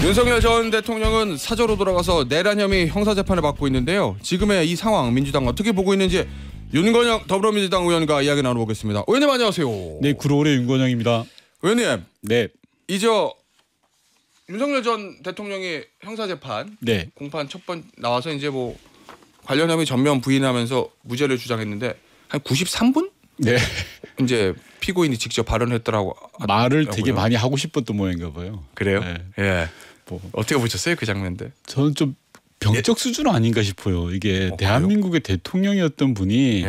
윤석열 전 대통령은 사저로 돌아가서 내란 혐의 형사재판을 받고 있는데요. 지금의 이 상황 민주당 어떻게 보고 있는지 윤건영 더불어민주당 의원과 이야기 나눠보겠습니다. 의원님 안녕하세요. 네, 구로울의 윤건영입니다. 의원님. 네. 이제 윤석열 전 대통령이 형사재판 네. 공판 첫 번 나와서 이제 뭐 관련 혐의 전면 부인하면서 무죄를 주장했는데 한 93분? 네. 이제 피고인이 직접 발언했더라고. 말을 되게 많이 하고 싶었던 모양인가 봐요. 그래요? 네. 예. 뭐 어떻게 보셨어요 그 장면들? 저는 좀 병적 수준 아닌가 싶어요. 이게 대한민국의 대통령이었던 분이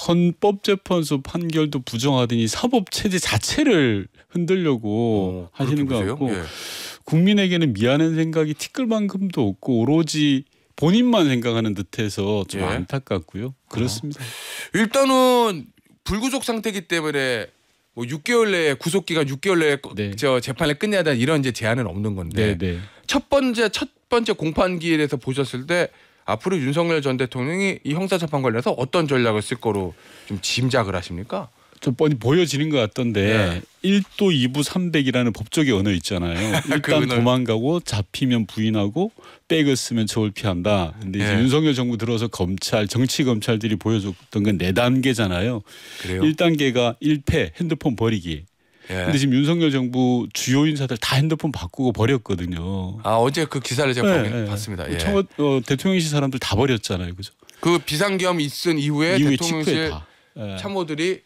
헌법재판소 판결도 부정하더니 사법 체제 자체를 흔들려고 하시는 것 같고 예. 국민에게는 미안한 생각이 티끌만큼도 없고 오로지 본인만 생각하는 듯해서 좀 안타깝고요. 그렇습니다. 일단은 불구속 상태이기 때문에 뭐 6개월 내에 구속기간 6개월 내에 네. 저 재판을 끝내야 된다 이런 이제 제한은 없는 건데 네. 첫 번째 공판기일에서 보셨을 때 앞으로 윤석열 전 대통령이 이 형사재판 관련해서 어떤 전략을 쓸 거로 좀 짐작을 하십니까? 좀 뻔히 보여지는 것 같던데 1도 2부 300이라는 법적의 언어 있잖아요. 일단 도망가고 잡히면 부인하고 백을 쓰면 처벌 피한다. 근데 이제 윤석열 정부 들어서 검찰 정치 검찰들이 보여줬던 건 4단계잖아요. 그래요? 1단계가 1패 핸드폰 버리기. 근데 지금 윤석열 정부 주요 인사들 다 핸드폰 바꾸고 버렸거든요. 아 어제 그 기사를 제가 봤습니다. 예. 대통령실 사람들 다 버렸잖아요, 그죠? 그 비상계엄 있은 이후에 대통령실 참모들이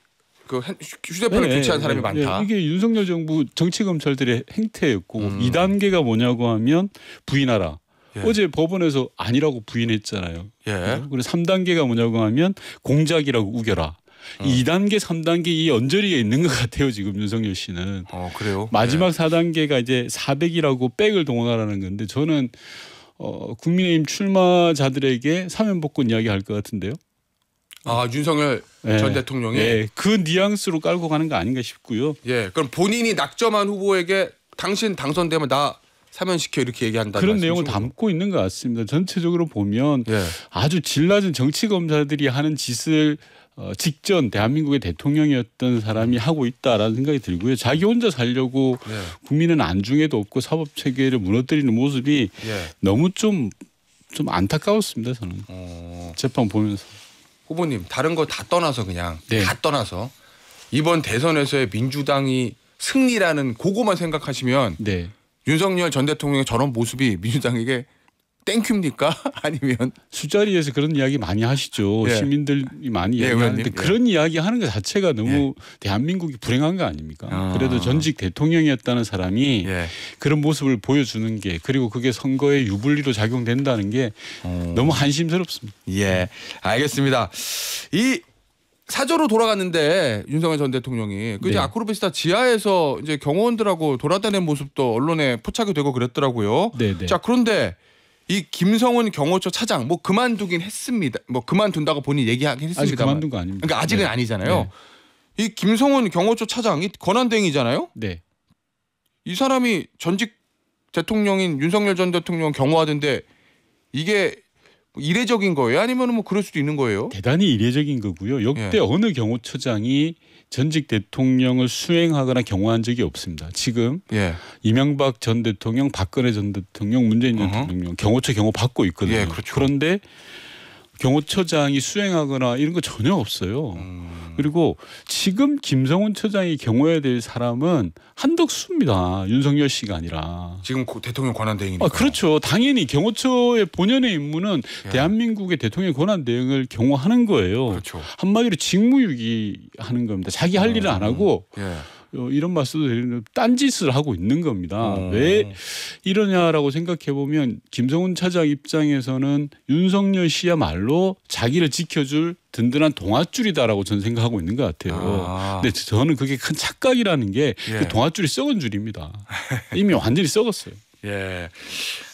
그 휴대폰을 교체한 사람이 많다. 이게 윤석열 정부 정치 검찰들의 행태였고 2단계가 뭐냐고 하면 부인하라. 어제 법원에서 아니라고 부인했잖아요. 그리고 3단계가 뭐냐고 하면 공작이라고 우겨라. 2단계, 3단계 이 언저리에 있는 것 같아요. 지금 윤석열 씨는. 그래요? 마지막 4단계가 이제 400이라고 백을 동원하라는 건데 저는 국민의힘 출마자들에게 사면복권 이야기할 것 같은데요. 아 윤석열 전 대통령이 그 뉘앙스로 깔고 가는 거 아닌가 싶고요. 그럼 본인이 낙점한 후보에게 당신 당선되면 나 사면시켜 이렇게 얘기한다. 그런 내용을 담고 있는 것 같습니다. 전체적으로 보면 아주 질 낮은 정치 검사들이 하는 짓을 직전 대한민국의 대통령이었던 사람이 하고 있다라는 생각이 들고요. 자기 혼자 살려고 국민은 안중에도 없고 사법 체계를 무너뜨리는 모습이 너무 좀 안타까웠습니다. 저는 재판 보면서. 후보님 다른 거 다 떠나서 그냥 다 떠나서 이번 대선에서의 민주당이 승리라는 그거만 생각하시면 윤석열 전 대통령의 저런 모습이 민주당에게 땡큐입니까? 아니면 술자리에서 그런 이야기 많이 하시죠. 시민들이 많이 이야기하는데 그런 이야기 하는 것 자체가 너무 대한민국이 불행한 거 아닙니까? 그래도 전직 대통령이었다는 사람이 그런 모습을 보여주는 게 그리고 그게 선거에 유불리로 작용된다는 게 너무 한심스럽습니다. 알겠습니다. 이 사저로 돌아갔는데 윤석열 전 대통령이 그 이제 아크로비스타 지하에서 이제 경호원들하고 돌아다니는 모습도 언론에 포착이 되고 그랬더라고요. 자 그런데 이 김성훈 경호처 차장 뭐 그만두긴 했습니다. 뭐 그만둔다고 본인이 얘기하긴 했습니다. 아직 그만둔 거 아닙니다. 그러니까 아직은 아니잖아요. 이 김성훈 경호처 차장이 권한대행이잖아요. 이 사람이 전직 대통령인 윤석열 전 대통령 경호하던데 이게 이례적인 거예요? 아니면 뭐 그럴 수도 있는 거예요? 대단히 이례적인 거고요. 역대 어느 경호처장이 전직 대통령을 수행하거나 경호한 적이 없습니다. 지금 이명박 전 대통령, 박근혜 전 대통령, 문재인 전 대통령 경호처 경호 받고 있거든요. 그런데 경호처장이 수행하거나 이런 거 전혀 없어요. 그리고 지금 김성훈 처장이 경호해야 될 사람은 한덕수입니다. 윤석열 씨가 아니라. 지금 대통령 권한대행이니까. 그렇죠. 당연히 경호처의 본연의 임무는 대한민국의 대통령 권한대행을 경호하는 거예요. 한마디로 직무유기하는 겁니다. 자기 할 일을 안 하고 이런 말씀도 드리는 딴짓을 하고 있는 겁니다. 왜 이러냐라고 생각해 보면 김성훈 차장 입장에서는 윤석열 씨야말로 자기를 지켜줄 든든한 동아줄이다라고 저는 생각하고 있는 것 같아요. 근데 저는 그게 큰 착각이라는 게 그 동아줄이 썩은 줄입니다. 이미 완전히 썩었어요.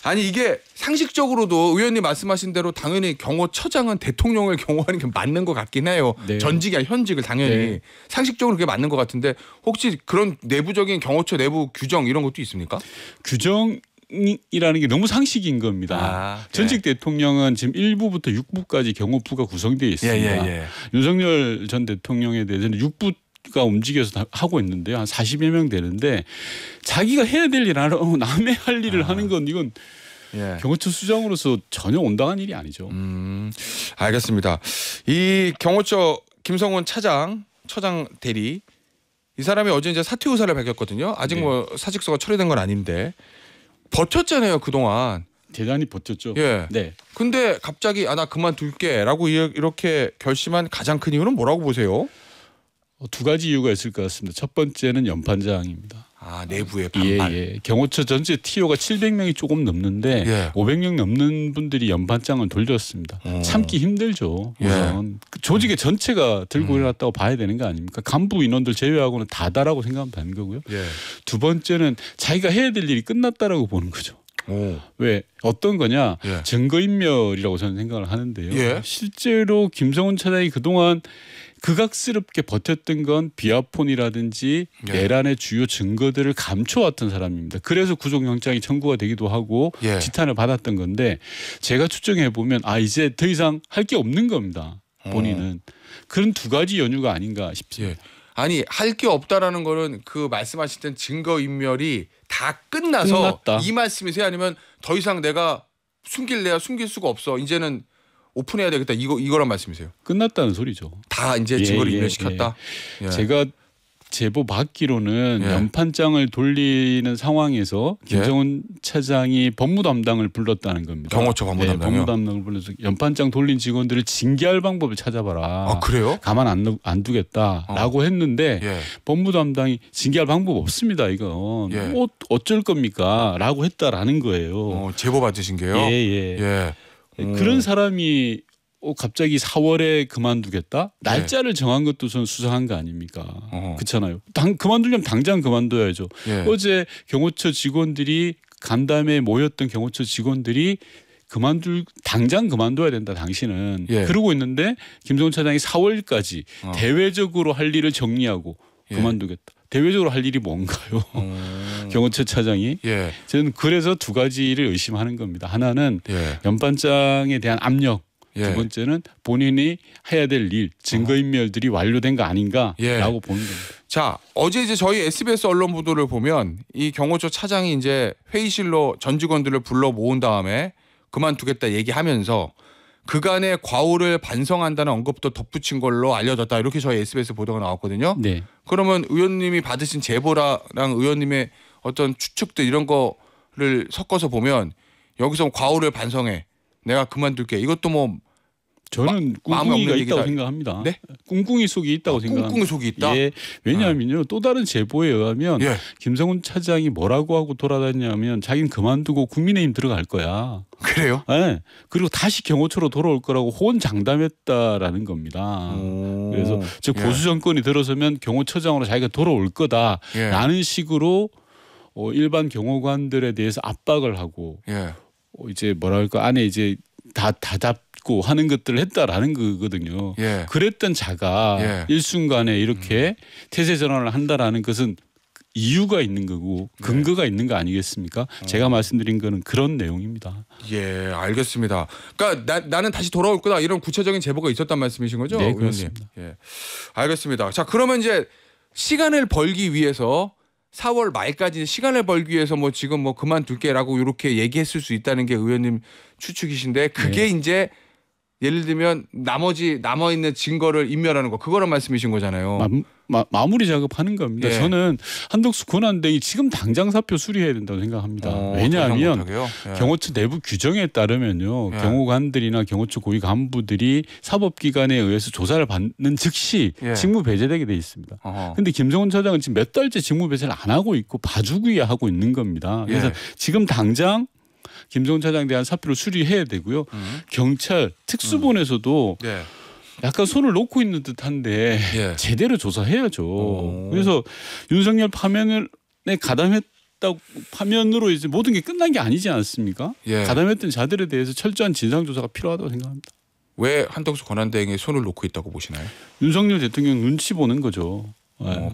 아니 이게 상식적으로도 의원님 말씀하신 대로 당연히 경호처장은 대통령을 경호하는 게 맞는 것 같긴 해요. 전직이 아니라 현직을 당연히 상식적으로 그게 맞는 것 같은데 혹시 그런 내부적인 경호처 내부 규정 이런 것도 있습니까? 규정이라는 게 너무 상식인 겁니다. 전직 대통령은 지금 1부부터 6부까지 경호부가 구성되어 있습니다. 윤석열 전 대통령에 대해서는 6부 움직여서 하고 있는데요. 한 40여 명 되는데 자기가 해야 될 일 안 하고 남의 할 일을 하는 건 이건 예. 경호처 수장으로서 전혀 온당한 일이 아니죠. 알겠습니다. 이 경호처 김성훈 처장 대리 이 사람이 어제 이제 사퇴 의사를 밝혔거든요. 아직 네. 뭐 사직서가 처리된 건 아닌데 버텼잖아요 그동안. 대단히 버텼죠. 예. 네. 근데 갑자기 나 그만둘게라고 이렇게 결심한 가장 큰 이유는 뭐라고 보세요? 두 가지 이유가 있을 것 같습니다. 첫 번째는 연판장입니다. 내부의 반발. 예. 경호처 전체 TO가 700명이 조금 넘는데 예. 500명 넘는 분들이 연판장을 돌렸습니다. 참기 힘들죠. 우선 예. 조직의 전체가 들고 일어났다고 봐야 되는 거 아닙니까? 간부 인원들 제외하고는 다다라고 생각하면 되는 거고요. 예. 두 번째는 자기가 해야 될 일이 끝났다라고 보는 거죠. 왜 어떤 거냐 예. 증거인멸이라고 저는 생각을 하는데요. 예. 실제로 김성훈 차장이 그동안 극악스럽게 버텼던 건 비아폰이라든지 예. 내란의 주요 증거들을 감춰왔던 사람입니다. 그래서 구속영장이 청구가 되기도 하고 예. 지탄을 받았던 건데 제가 추정해 보면 이제 더 이상 할 게 없는 겁니다. 본인은 그런 두 가지 연유가 아닌가 싶습니다. 예. 아니 할 게 없다라는 거는 그 말씀하실 땐 증거인멸이 다 끝났다. 이 말씀이세요? 아니면 더 이상 내가 숨길 수가 없어. 이제는 오픈해야 되겠다. 이거란 말씀이세요? 끝났다는 소리죠. 다 이제 증거를 인멸시켰다. 예. 제가 제보 받기로는 연판장을 돌리는 상황에서 김성훈 차장이 법무 담당을 불렀다는 겁니다. 경호처 법무 담당이요? 법무 담당을 불러서 연판장 돌린 직원들을 징계할 방법을 찾아봐라. 그래요? 가만 안 두겠다라고 했는데 법무 담당이 징계할 방법 없습니다. 이건 어쩔 겁니까? 라고 했다라는 거예요. 제보 받으신 게요? 예. 그런 사람이 갑자기 4월에 그만두겠다? 날짜를 정한 것도 저는 수상한 거 아닙니까? 그렇잖아요. 그만두려면 당장 그만둬야죠. 어제 경호처 직원들이 간담회에 모였던 경호처 직원들이 당장 그만둬야 된다 당신은. 그러고 있는데 김성훈 차장이 4월까지 대외적으로 할 일을 정리하고 그만두겠다. 대외적으로 할 일이 뭔가요? 경호처 차장이. 저는 그래서 두 가지를 의심하는 겁니다. 하나는 연판장에 대한 압력. 두 번째는 본인이 해야 될 일, 증거인멸들이 완료된 거 아닌가라고 보는 겁니다. 자, 어제 이제 저희 SBS 언론 보도를 보면 이 경호처 차장이 이제 회의실로 전 직원들을 불러 모은 다음에 그만두겠다 얘기하면서 그간의 과오를 반성한다는 언급도 덧붙인 걸로 알려졌다. 이렇게 저희 SBS 보도가 나왔거든요. 네. 그러면 의원님이 받으신 제보랑 의원님의 어떤 추측들 이런 거를 섞어서 보면 여기서 과오를 반성해. 내가 그만둘게. 이것도 뭐 저는 꿍꿍이가 있다고 생각합니다. 네? 꿍꿍이 속이 있다고 생각합니다. 꿍꿍이 속이 있다? 예. 왜냐하면요. 또 다른 제보에 의하면 김성훈 차장이 뭐라고 하고 돌아다녔냐면 자기는 그만두고 국민의힘 들어갈 거야. 그래요? 네. 그리고 다시 경호처로 돌아올 거라고 호언장담했다라는 겁니다. 그래서 즉 보수 정권이 들어서면 경호처장으로 자기가 돌아올 거다라는 식으로 일반 경호관들에 대해서 압박을 하고 이제 뭐랄까 안에 이제 다 잡고 하는 것들을 했다라는 거거든요. 그랬던 자가 일순간에 이렇게 태세 전환을 한다라는 것은 이유가 있는 거고 근거가 있는 거 아니겠습니까? 제가 말씀드린 거는 그런 내용입니다. 예, 알겠습니다. 그러니까 나는 다시 돌아올 거다 이런 구체적인 제보가 있었단 말씀이신 거죠? 네, 그렇습니다. 예, 알겠습니다. 자, 그러면 이제 시간을 벌기 위해서 4월 말까지 시간을 벌기 위해서 뭐 지금 뭐 그만둘게라고 이렇게 얘기했을 수 있다는 게 의원님 추측이신데 그게 이제 예를 들면 나머지 남아있는 증거를 인멸하는 거 그거란 말씀이신 거잖아요. 마무리 작업하는 겁니다. 저는 한덕수 권한대행이 지금 당장 사표 수리해야 된다고 생각합니다. 왜냐하면 경호처 내부 규정에 따르면요. 경호관들이나 경호처 고위 간부들이 사법기관에 의해서 조사를 받는 즉시 직무 배제되게 돼 있습니다. 그런데 김성훈 차장은 지금 몇 달째 직무 배제를 안 하고 있고 봐주기에 하고 있는 겁니다. 그래서 지금 당장 김성훈 차장에 대한 사표를 수리해야 되고요. 경찰 특수본에서도 약간 손을 놓고 있는 듯한데 제대로 조사해야죠. 그래서 윤석열 파면에 가담했다고 파면으로 이제 모든 게 끝난 게 아니지 않습니까? 가담했던 자들에 대해서 철저한 진상 조사가 필요하다고 생각합니다. 왜 한덕수 권한대행이 손을 놓고 있다고 보시나요? 윤석열 대통령 눈치 보는 거죠.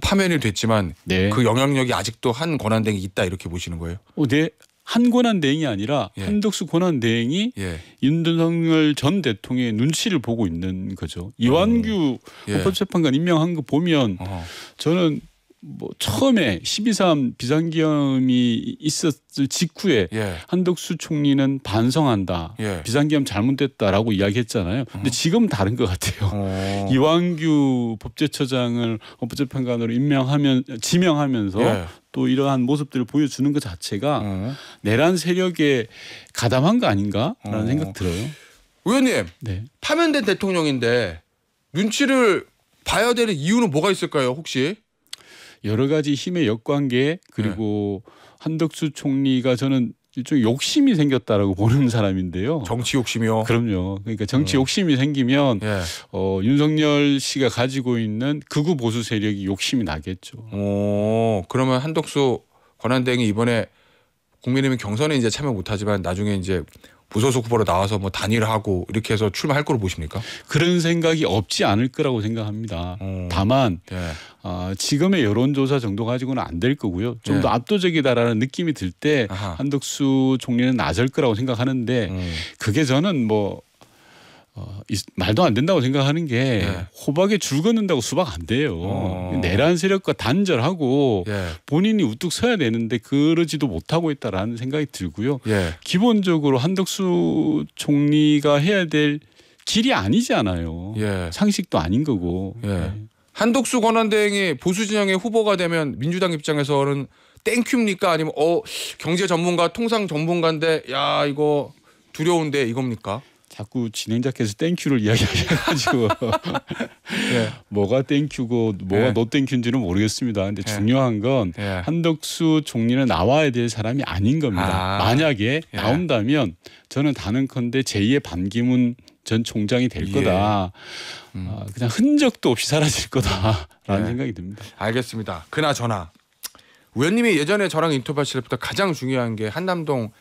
파면이 됐지만 그 영향력이 아직도 한 권한대행이 있다 이렇게 보시는 거예요? 네. 한 권한 대행이 아니라 예. 한덕수 권한 대행이 예. 윤석열 전 대통령의 눈치를 보고 있는 거죠. 이완규 예. 헌법재판관 임명한 거 보면 저는 뭐 처음에 12.3 비상계엄이 있었을 직후에 예. 한덕수 총리는 반성한다. 예. 비상계엄 잘못됐다라고 이야기했잖아요. 근데 지금 다른 것 같아요. 이완규 법제처장을 헌법재판관으로 지명하면서 예. 또 이러한 모습들을 보여주는 것 자체가 내란 세력에 가담한 거 아닌가라는 생각 들어요. 의원님, 네. 파면된 대통령인데 눈치를 봐야 되는 이유는 뭐가 있을까요, 혹시? 여러 가지 힘의 역관계 그리고 한덕수 총리가 저는 일종의 욕심이 생겼다라고 보는 사람인데요. 정치 욕심이요? 그럼요. 그러니까 정치 욕심이 생기면 예. 윤석열 씨가 가지고 있는 극우 보수 세력이 욕심이 나겠죠. 그러면 한덕수 권한대행이 이번에 국민의힘 경선에 이제 참여 못하지만 나중에 이제 무소속 후보로 나와서 뭐 단일화하고 이렇게 해서 출마할 거로 보십니까? 그런 생각이 없지 않을 거라고 생각합니다. 다만 예. 지금의 여론조사 정도 가지고는 안 될 거고요. 좀 더 예. 압도적이다라는 느낌이 들 때 아하. 한덕수 총리는 나설 거라고 생각하는데 그게 저는 뭐 말도 안 된다고 생각하는 게 예. 호박에 줄 긋는다고 수박 안 돼요. 내란 세력과 단절하고 예. 본인이 우뚝 서야 되는데 그러지도 못하고 있다라는 생각이 들고요. 예. 기본적으로 한덕수 총리가 해야 될 길이 아니잖아요. 예. 상식도 아닌 거고. 예. 네. 한덕수 권한대행이 보수 진영의 후보가 되면 민주당 입장에서는 땡큐입니까? 아니면 경제 전문가, 통상 전문가인데 야 이거 두려운데 이겁니까? 자꾸 진행자께서 땡큐를 이야기하셔가지고 예. 뭐가 땡큐고 뭐가 예. 노 땡큐인지는 모르겠습니다. 근데 중요한 건 예. 한덕수 총리는 나와야 될 사람이 아닌 겁니다. 만약에 예. 나온다면 저는 단언컨대 제2의 반기문 전 총장이 될 예. 거다. 그냥 흔적도 없이 사라질 거다라는 예. 생각이 듭니다. 알겠습니다. 그나저나 의원님이 예전에 저랑 인터뷰하실 때부터 가장 중요한 게 한남동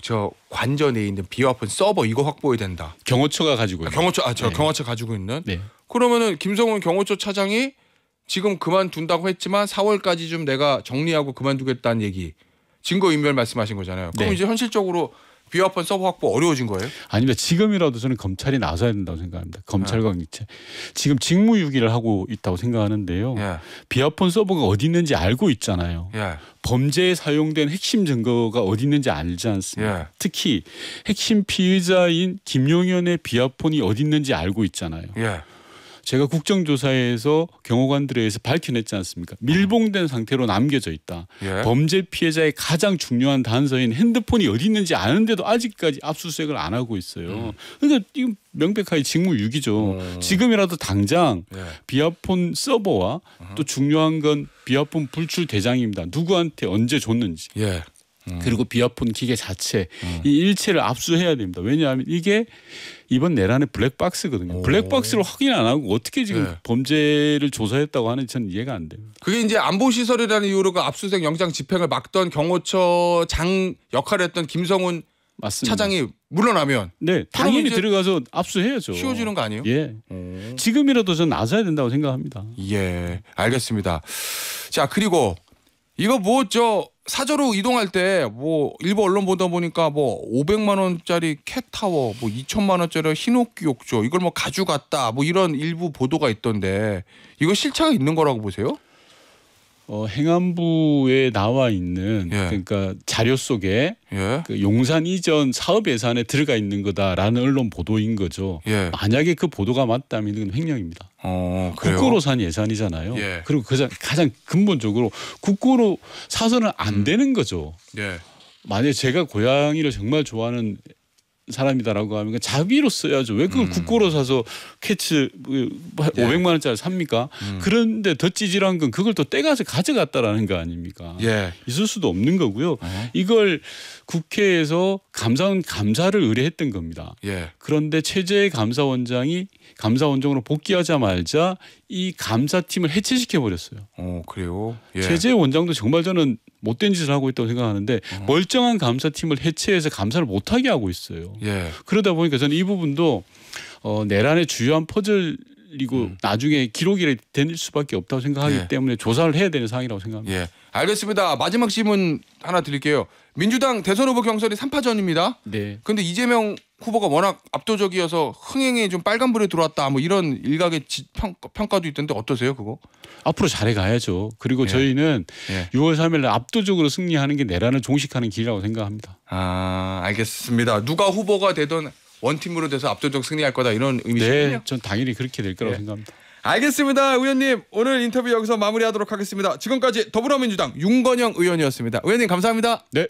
저 관전에 있는 비와폰 서버 이거 확보해야 된다. 경호처가 가지고 있는. 경호처 네. 경호처 가지고 있는. 네. 그러면은 김성훈 경호처 차장이 지금 그만둔다고 했지만 4월까지 좀 내가 정리하고 그만두겠다는 얘기 증거 인멸 말씀하신 거잖아요. 그럼 네. 이제 현실적으로 비와폰 서버 확보 어려워진 거예요? 아닙니다. 지금이라도 저는 검찰이 나서야 된다고 생각합니다. 검찰과 경찰. 지금 직무유기를 하고 있다고 생각하는데요. 예. 비아폰 서버가 어디 있는지 알고 있잖아요. 예. 범죄에 사용된 핵심 증거가 어디 있는지 알지 않습니까? 예. 특히 핵심 피의자인 김용현의 비아폰이 어디 있는지 알고 있잖아요. 예. 제가 국정조사에서 경호관들에 의해서 밝혀냈지 않습니까? 밀봉된 상태로 남겨져 있다. 예. 범죄 피해자의 가장 중요한 단서인 핸드폰이 어디 있는지 아는데도 아직까지 압수수색을 안 하고 있어요. 그러니까 이건 명백하게 직무유기죠. 지금이라도 당장 예. 비아폰 서버와 또 중요한 건 비아폰 불출 대장입니다. 누구한테 언제 줬는지. 예. 그리고 비아폰 기계 자체 이 일체를 압수해야 됩니다. 왜냐하면 이게 이번 내란의 블랙박스거든요. 블랙박스를 확인 안 하고 어떻게 지금 네. 범죄를 조사했다고 하는지 저는 이해가 안 됩니다. 그게 이제 안보시설이라는 이유로 그 압수수색 영장 집행을 막던 경호처 장 역할을 했던 김성훈 맞습니다. 차장이 물러나면 네, 당연히 이제 들어가서 압수해야죠. 쉬워지는 거 아니에요? 예. 지금이라도 전 나서야 된다고 생각합니다. 예, 알겠습니다. 자, 그리고 이거 뭐 저 사저로 이동할 때 뭐 일부 언론 보다 보니까 뭐 500만 원짜리 캣타워, 뭐 2천만 원짜리 흰옥기 욕조 이걸 뭐 가져갔다 뭐 이런 일부 보도가 있던데 이거 실체가 있는 거라고 보세요? 행안부에 나와 있는 예. 그러니까 자료 속에 예. 그 용산 이전 사업 예산에 들어가 있는 거다라는 언론 보도인 거죠. 예. 만약에 그 보도가 맞다면 이건 횡령입니다. 그래요? 국고로 산 예산이잖아요. 예. 그리고 가장 근본적으로 국고로 사서는 안 되는 거죠. 예. 만약에 제가 고양이를 정말 좋아하는 사람이다라고 하면 자비로 써야죠. 왜 그걸 국고로 사서 캐치 500만 원짜리 삽니까? 그런데 더 찌질한 건 그걸 또 떼가서 가져갔다라는 거 아닙니까? 예. 있을 수도 없는 거고요. 이걸 국회에서 감사원 감사를 의뢰했던 겁니다. 예. 그런데 최재 감사원장이 감사원장으로 복귀하자마자 이 감사팀을 해체시켜 버렸어요. 그래요? 예. 최재 원장도 정말 저는 못된 짓을 하고 있다고 생각하는데 멀쩡한 감사팀을 해체해서 감사를 못하게 하고 있어요. 예. 그러다 보니까 저는 이 부분도 내란의 주요한 퍼즐 흘리고 나중에 기록이 될 수밖에 없다고 생각하기 예. 때문에 조사를 해야 되는 상황이라고 생각합니다. 예, 알겠습니다. 마지막 질문 하나 드릴게요. 민주당 대선 후보 경선이 3파전입니다. 네. 근데 이재명 후보가 워낙 압도적이어서 흥행에 좀 빨간불에 들어왔다 뭐 이런 일각의 평가도 있던데 어떠세요 그거? 앞으로 잘해 가야죠. 그리고 예. 저희는 예. 6월 3일 날 압도적으로 승리하는 게 내란을 종식하는 길이라고 생각합니다. 아, 알겠습니다. 누가 후보가 되든 원팀으로 돼서 압도적 승리할 거다 이런 의미시군요. 네, 전 당연히 그렇게 될 거라고 예. 생각합니다. 알겠습니다. 의원님 오늘 인터뷰 여기서 마무리하도록 하겠습니다. 지금까지 더불어민주당 윤건영 의원이었습니다. 의원님 감사합니다. 네.